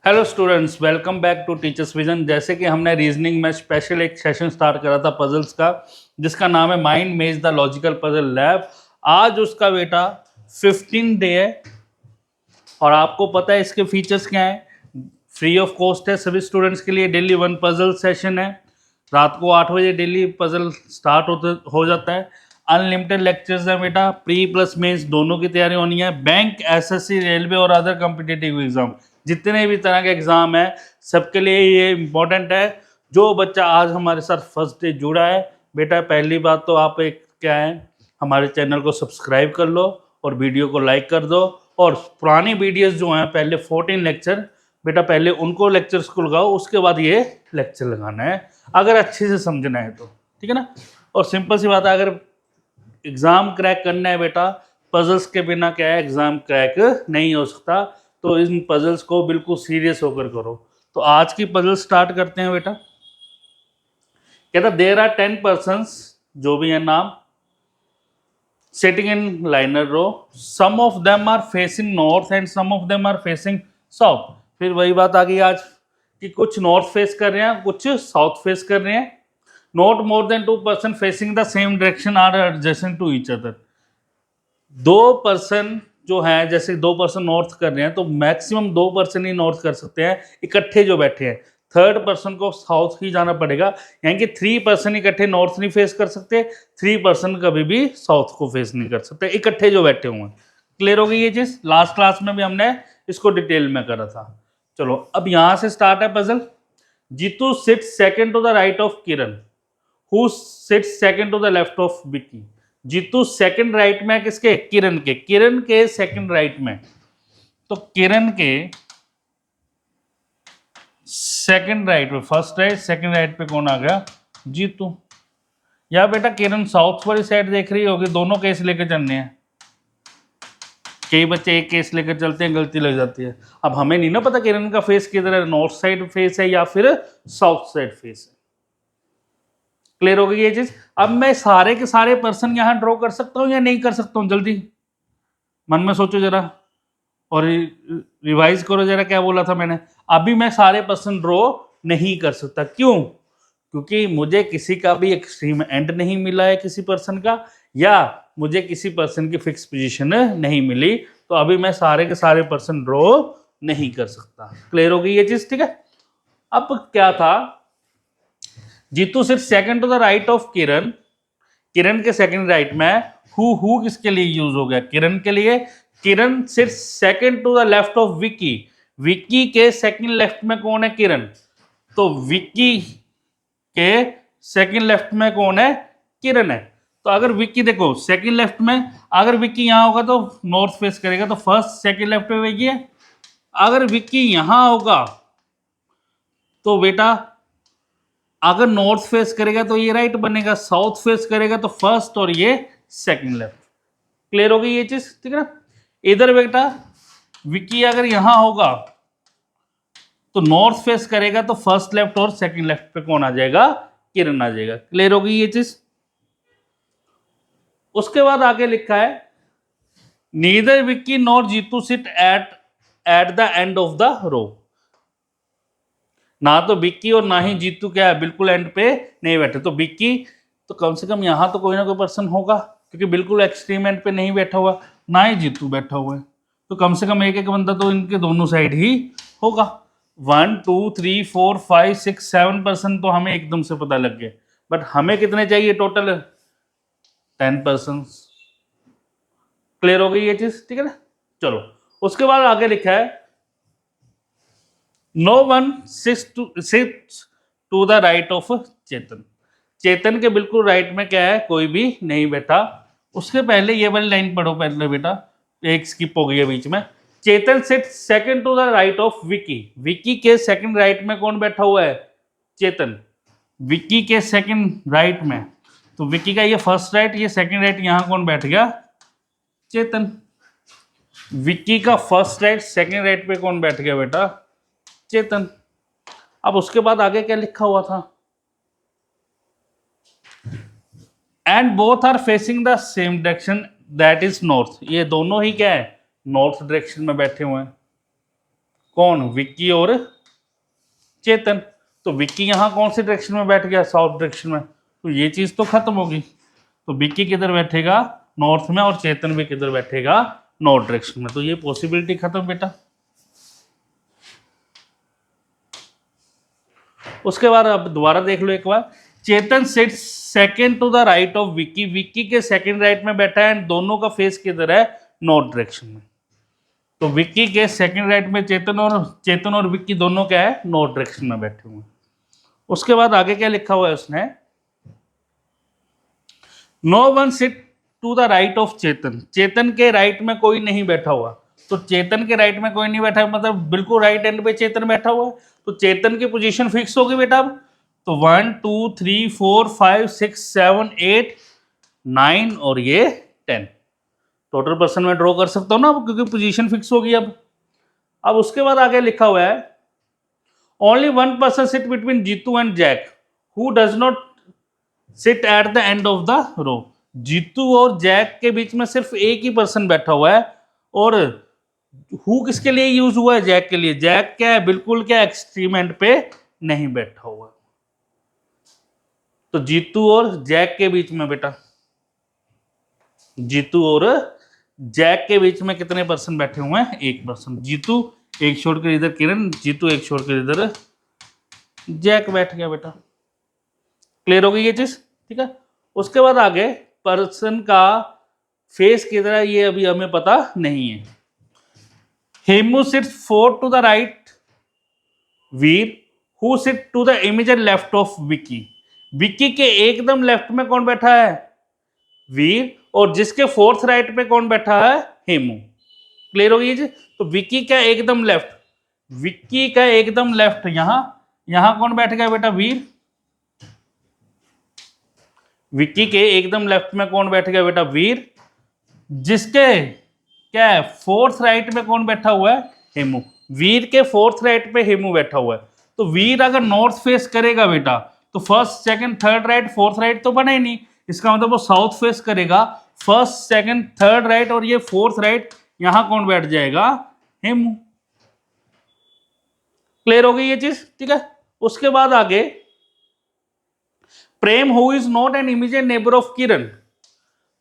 Hello students, welcome back to teachers vision. जैसे कि हमने रीजनिंग में स्पेशल एक सेशन स्टार्ट करा था पजल्स का, जिसका नाम है माइंड मेज द लॉजिकल पजल लैब। आज उसका बेटा 15 डे है और आपको पता है इसके फीचर्स क्या हैं। फ्री ऑफ कॉस्ट है सभी स्टूडेंट्स के लिए। डेली 1 पजल सेशन है। रात को 8 बजे डेली पजल स्टार्ट हो जाता है। अनलिमिटेड लेक्चर्स है बेटा। प्री प्लस मेंस दोनों की तैयारी होनी है। बैंक, एसएससी, रेलवे और अदर कॉम्पिटिटिव एग्जाम, जितने भी तरह के एग्जाम है सबके लिए ये इम्पोर्टेंट है। जो बच्चा आज हमारे साथ फर्स्ट डे जुड़ा है बेटा, पहली बात तो आप एक क्या है, हमारे चैनल को सब्सक्राइब कर लो और वीडियो को लाइक कर दो। और पुरानी वीडियोस जो हैं, पहले 14 लेक्चर बेटा, पहले उनको लेक्चर्स को लगाओ, उसके बाद ये लेक्चर लगाना है अगर अच्छे से समझना है तो, ठीक है ना। और सिंपल सी बात है, अगर एग्जाम क्रैक करना है बेटा, पजल्स के बिना क्या है एग्जाम क्रैक नहीं हो सकता। तो इन पजल्स को बिल्कुल सीरियस होकर करो। तो आज की पजल स्टार्ट करते हैं बेटा। कहता देर आर 10 पर्सन्स, जो भी है नाम, sitting in liner row, some of them are facing north and some of them are facing south। फिर वही बात आ गई आज कि कुछ नॉर्थ फेस कर रहे हैं, कुछ साउथ फेस कर रहे हैं। Not more than 2 person facing the same direction are adjacent to each other. 2 person जो है, जैसे 2 पर्सन नॉर्थ कर रहे हैं तो मैक्सिमम 2 पर्सन ही नॉर्थ कर सकते हैं इकट्ठे जो बैठे हैं। थर्ड पर्सन को साउथ ही जाना पड़ेगा, यानी कि 3 पर्सन इकट्ठे नॉर्थ नहीं फेस कर सकते, 3 पर्सन कभी भी साउथ को फेस नहीं कर सकते इकट्ठे जो बैठे हुए हैं। क्लियर हो गई ये चीज? लास्ट क्लास में भी हमने इसको डिटेल में करा था। चलो अब यहां से स्टार्ट है puzzle. Jeetu sit second to the right of Kiran, who sit second to the left of Vicky. Jeetu second right में, किसके? किरण के। किरण के सेकंड राइट में, तो किरण के सेकंड राइट पे, फर्स्ट राइट सेकंड राइट पे कौन आ गया? जीतू। या बेटा किरण साउथ वाली साइड देख रही होगी, दोनों केस लेकर चलने हैं। कई बच्चे एक केस लेकर चलते हैं, गलती लग जाती है। अब हमें नहीं ना पता किरण का फेस किधर है, नॉर्थ साइड फेस है या फिर साउथ साइड फेस है। क्लियर हो गई ये चीज? अब मैं सारे के सारे पर्सन यहां ड्रॉ कर सकता हूं या नहीं कर सकता हूं? जल्दी मन में सोचो जरा और रिवाइज करो जरा, क्या बोला था मैंने। अभी मैं सारे पर्सन ड्रॉ नहीं कर सकता। क्यों? क्योंकि मुझे किसी का भी एक्सट्रीम एंड नहीं मिला है किसी पर्सन का, या मुझे किसी पर्सन की फिक्स पोजीशन नहीं मिली, तो अभी मैं सारे के सारे पर्सन ड्रॉ नहीं कर सकता। क्लियर हो गई ये चीज? ठीक है। अब क्या था, जीतू सिर्फ second to the right of Kiran, Kiran के सेकंड राइट में। हु किसके लिए यूज हो गया? किरण के लिए। किरण सिर्फ second to the left of Vicky, Vicky के सेकंड लेफ्ट में कौन है? किरण। तो विकी के सेकंड लेफ्ट में कौन है? किरण है। तो अगर विकी देखो सेकंड लेफ्ट में, अगर विकी यहां होगा तो नॉर्थ फेस करेगा, तो फर्स्ट सेकंड लेफ्ट पे विकी है। अगर विकी यहां होगा तो बेटा, अगर नॉर्थ फेस करेगा तो ये राइट बनेगा, साउथ फेस करेगा तो फर्स्ट और ये सेकंड लेफ्ट। क्लियर हो गई ये चीज? ठीक है ना। इधर बेटा विकी अगर यहां होगा तो नॉर्थ फेस करेगा तो फर्स्ट लेफ्ट और सेकंड लेफ्ट पे कौन आ जाएगा? किरण आ जाएगा। क्लियर हो गई ये चीज? उसके बाद आगे लिखा है, neither Vicky nor Jeetu sit at the end of the row. ना तो विक्की और ना ही जीतू क्या है, बिल्कुल एंड पे नहीं बैठे। तो विक्की तो कम से कम यहां तो कोई ना कोई पर्सन होगा, क्योंकि बिल्कुल एक्सट्रीम एंड पे नहीं बैठा हुआ, ना ही जीतू बैठा हुआ है। तो कम से कम एक एक बंदा तो इनके दोनों साइड ही होगा। 1 2 3 4 5 6 7 पर्सन तो हमें एकदम से पता लग गए, बट हमें कितने चाहिए टोटल? 10 पर्सन। क्लियर हो गई ये चीज? ठीक है ना। चलो उसके बाद आगे लिखा है, no one sits to the right of Chetan. Chetan के बिल्कुल राइट में क्या है? कोई भी नहीं बैठा। उसके पहले ये वाली लाइन पढ़ो पहले बेटा, एक स्किप हो गई है बीच में। Chetan sit second to the right of Vicky, Vicky के सेकंड राइट में कौन बैठा हुआ है? चेतन। विकी के सेकंड राइट में, तो विकी का ये फर्स्ट राइट, ये सेकंड राइट, यहां कौन बैठ गया? चेतन। विक्की का फर्स्ट राइट सेकंड राइट पे कौन बैठ गया बेटा? चेतन। अब उसके बाद आगे क्या लिखा हुआ था? And both are facing the same direction that is north. ये दोनों ही क्या है? नॉर्थ डायरेक्शन में बैठे हुए हैं। कौन, विक्की और चेतन। तो विक्की यहाँ कौन सी डायरेक्शन में बैठ गया, साउथ डायरेक्शन में, तो ये चीज तो खत्म होगी। तो विक्की किधर बैठेगा, नॉर्थ में, और चेतन भी किधर बैठेगा, नॉर्थ डायरेक्शन में। तो ये पॉसिबिलिटी खत्म बेटा। उसके बाद अब दोबारा देख लो एक बार, Chetan sits second to the right of Vicky, Vicky के सेकंड राइट में बैठा है, एंड दोनों का फेस किधर है, नॉर्थ डायरेक्शन में। तो विक्की के सेकंड राइट में चेतन और विक्की दोनों क्या है, नॉर्थ डायरेक्शन में बैठे हुए हैं। उसके बाद आगे क्या लिखा हुआ है उसने, no one sit to the right of Chetan, Chetan के राइट में कोई नहीं बैठा हुआ। तो चेतन के राइट में कोई नहीं बैठा, मतलब बिल्कुल राइट एंड पे चेतन बैठा हुआ है। तो चेतन की पोजीशन फिक्स होगी बेटा अब। तो 1 2 3 4 5 6 7 8 9 और ये 10 टोटल पर्सन में ड्रॉ कर सकता हूँ ना, क्योंकि पोजीशन फिक्स होगी अब उसके बाद आगे लिखा हुआ है, only one person sit between Jeetu and Jack who does not sit at the end of the row. Jeetu और जैक के बीच में सिर्फ एक ही पर्सन बैठा हुआ है, और हु किसके लिए यूज हुआ है, जैक के लिए। जैक क्या है, बिल्कुल क्या एक्सट्रीम एंड पे नहीं बैठा हुआ। तो जीतू और जैक के बीच में बेटा, जीतू और जैक के बीच में कितने पर्सन बैठे हुए हैं, एक पर्सन। जीतू एक छोड़कर इधर किरण, जीतू एक छोड़कर इधर जैक बैठ गया बेटा। क्लियर हो गई ये चीज, ठीक है। उसके बाद आगे पर्सन का फेस किधर है ये अभी हमें पता नहीं है। Hemu sits 4 to the right Veer who sit to the immediate left of Vicky, Vicky के एकदम लेफ्ट में कौन बैठा है, वीर, और जिसके फोर्थ राइट पे कौन बैठा है, हेमू। क्लियर हो गई जी। तो विक्की का एकदम लेफ्ट, विक्की का एकदम लेफ्ट यहां कौन बैठ गया बेटा, वीर। विक्की के एकदम लेफ्ट में कौन बैठ गया बेटा, वीर। जिसके क्या है, फोर्थ राइट में कौन बैठा हुआ है, हेमू। वीर के फोर्थ राइट पे हेमू बैठा हुआ है। तो वीर अगर नॉर्थ फेस करेगा बेटा, तो first second third right fourth right तो बने ही नहीं, इसका मतलब वो साउथ फेस करेगा। फर्स्ट सेकंड थर्ड राइट और ये फोर्थ राइट, यहां कौन बैठ जाएगा, हेमू। क्लियर हो गई ये चीज, ठीक है। उसके बाद आगे, Prem who is not an immediate neighbour of Kiran,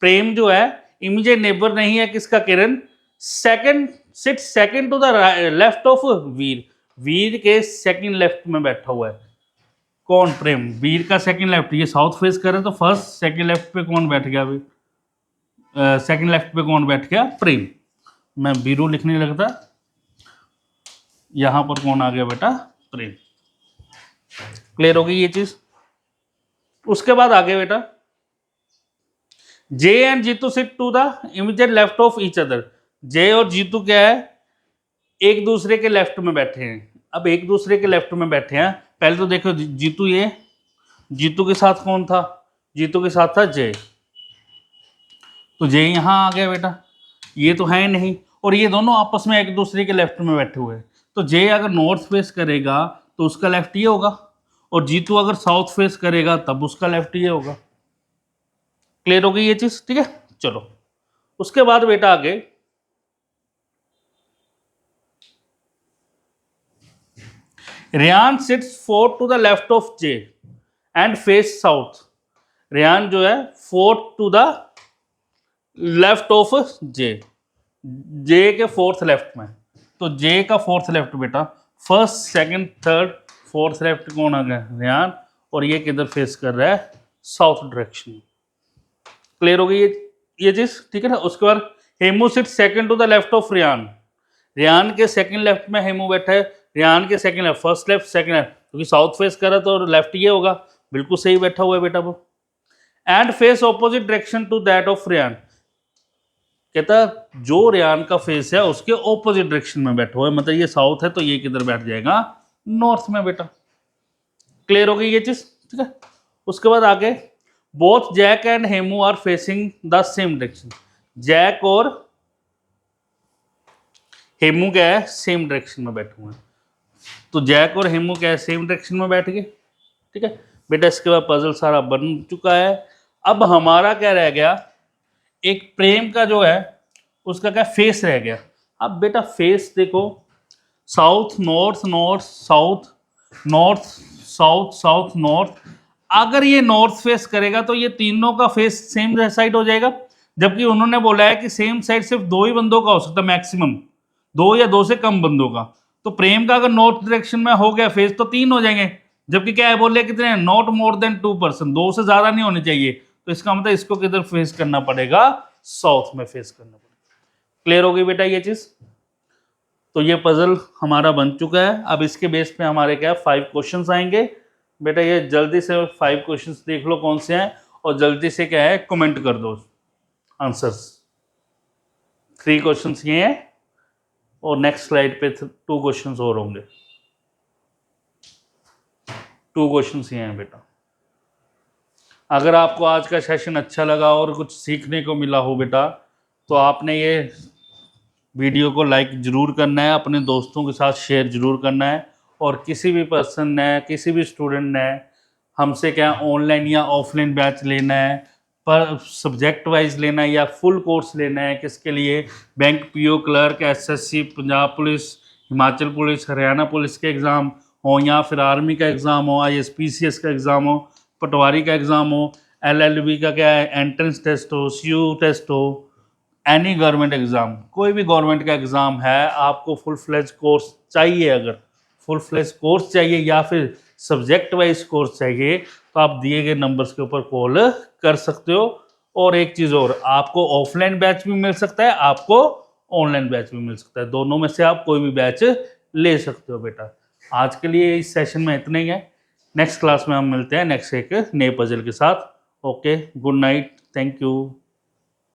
Prem जो है इमीडिएट नेबर नहीं है किसका, Kiran. Second to the left of Veer, Veer के सेकंड लेफ्ट में बैठा हुआ है कौन, प्रेम। वीर का सेकंड लेफ्ट, ये साउथ फेस करे तो फर्स्ट सेकंड लेफ्ट पे कौन बैठ गया अभी, सेकंड लेफ्ट पे कौन बैठ गया, प्रेम। मैं बीरू लिखने लगता, यहां पर कौन आ गया बेटा, प्रेम। क्लियर हो गई ये चीज। उसके बाद आगे बेटा, J and Jeetu sit to the immediate left of each other, J और जीतू क्या है, एक दूसरे के लेफ्ट में बैठे हैं। अब एक दूसरे के लेफ्ट में बैठे हैं, पहले तो देखो जीतू, ये जीतू के साथ कौन था, जीतू के साथ था जय। तो जय यहां आ गया बेटा, ये तो है नहीं, और ये दोनों आपस में एक दूसरे के लेफ्ट में बैठे हुए हैं। तो जय अगर नॉर्थ फेस करेगा तो उसका लेफ्ट ये होगा, और जीतू अगर साउथ फेस करेगा तब उसका लेफ्ट ये होगा। क्लियर हो गई ये चीज, ठीक है। चलो उसके बाद बेटा आगे, Ryan sits 4 to the left of J and face south, Ryan जो है 4 to the left of J, J के फोर्थ लेफ्ट में। तो जे का फोर्थ लेफ्ट बेटा, first second third fourth left कौन आ गया, रेयान, और ये किधर फेस कर रहा है, साउथ डायरेक्शन। क्लियर हो गई ये चीज, ठीक है ना। उसके बाद Hemu sit second to the left of Ryan, Ryan के सेकंड लेफ्ट में हेमू बैठा है, रेयान के second left, first left second left, क्योंकि साउथ फेस कर रहा तो लेफ्ट ये होगा, बिल्कुल सही बैठा हुआ है बेटा वो। And face opposite direction to that of Ryan, कहता जो रेयान का फेस है उसके ऑपोजिट डायरेक्शन में बैठा हुआ है, मतलब ये साउथ है तो ये किधर बैठ जाएगा, नॉर्थ में बेटा। क्लियर हो गई ये चीज, ठीक है। उसके बाद आगे, both Jack and Hemu are facing the same direction, Jack और हेमू क्या है, सेम डायरेक्शन में बैठे हुए हैं। तो जैक और हेमू क्या है, सेम डायरेक्शन में बैठ गए, ठीक है बेटा। इसके बाद पजल सारा बन चुका है। अब हमारा क्या रह गया, एक प्रेम का जो है उसका क्या फेस रह गया। अब बेटा फेस देखो, south north north south north south south north. अगर ये नॉर्थ फेस करेगा तो ये तीनों का फेस सेम साइड हो जाएगा, जबकि उन्होंने बोला है कि सेम साइड सिर्फ दो ही बंदों का हो सकता है, मैक्सिमम दो या दो से कम बंदों का। तो प्रेम का अगर नॉर्थ डायरेक्शन में हो गया फेस तो तीन हो जाएंगे, जबकि क्या है बोले कितने, नॉट मोर देन 2%, दो से ज्यादा नहीं होने चाहिए। तो इसका मतलब इसको किधर फेस करना पड़ेगा, साउथ में फेस करना पड़ेगा। क्लियर हो गई बेटा ये चीज। तो ये पजल हमारा बन चुका है। अब इसके बेस पे हमारे क्या 5 क्वेश्चंस आएंगे बेटा। ये जल्दी से 5 क्वेश्चंस देख लो कौन से हैं, और जल्दी से क्या है कमेंट कर दो आंसर्स। 3 क्वेश्चंस ये हैं, और नेक्स्ट स्लाइड पे 2 क्वेश्चंस और होंगे। 2 क्वेश्चंस ये हैं बेटा। अगर आपको आज का सेशन अच्छा लगा और कुछ सीखने को मिला हो बेटा, तो आपने ये वीडियो को लाइक जरूर करना है, अपने दोस्तों के साथ शेयर जरूर करना है। और किसी भी पर्सन ने, किसी भी स्टूडेंट ने हमसे क्या ऑनलाइन या ऑफलाइन बैच लेना है, पर सब्जेक्ट वाइज लेना है या फुल कोर्स लेना है, किसके लिए, bank PO clerk, SSC, Punjab police, Himachal police, Haryana police के एग्ज़ाम हो, या फिर आर्मी का एग्ज़ाम हो, आईएसपीसीएस का एग्ज़ाम हो, पटवारी का एग्ज़ाम हो, एलएलबी का क्या है एंट्रेंस टेस्ट हो, सीयू टेस्ट हो, एनी गवर्नमेंट एग्ज़ाम, कोई भी गवर्नमेंट का एग्ज़ाम है, आपको फुल फ्लेज कोर्स चाहिए, अगर फुल फ्लेज कोर्स चाहिए या फिर सब्जेक्ट वाइज कोर्स चाहिए, तो आप दिए गए नंबर्स के ऊपर कॉल कर सकते हो। और एक चीज़ और, आपको ऑफलाइन बैच भी मिल सकता है, आपको ऑनलाइन बैच भी मिल सकता है, दोनों में से आप कोई भी बैच ले सकते हो बेटा। आज के लिए इस सेशन में इतना ही है। नेक्स्ट क्लास में हम मिलते हैं नेक्स्ट एक नए पजल के साथ। Okay, good night, thank you.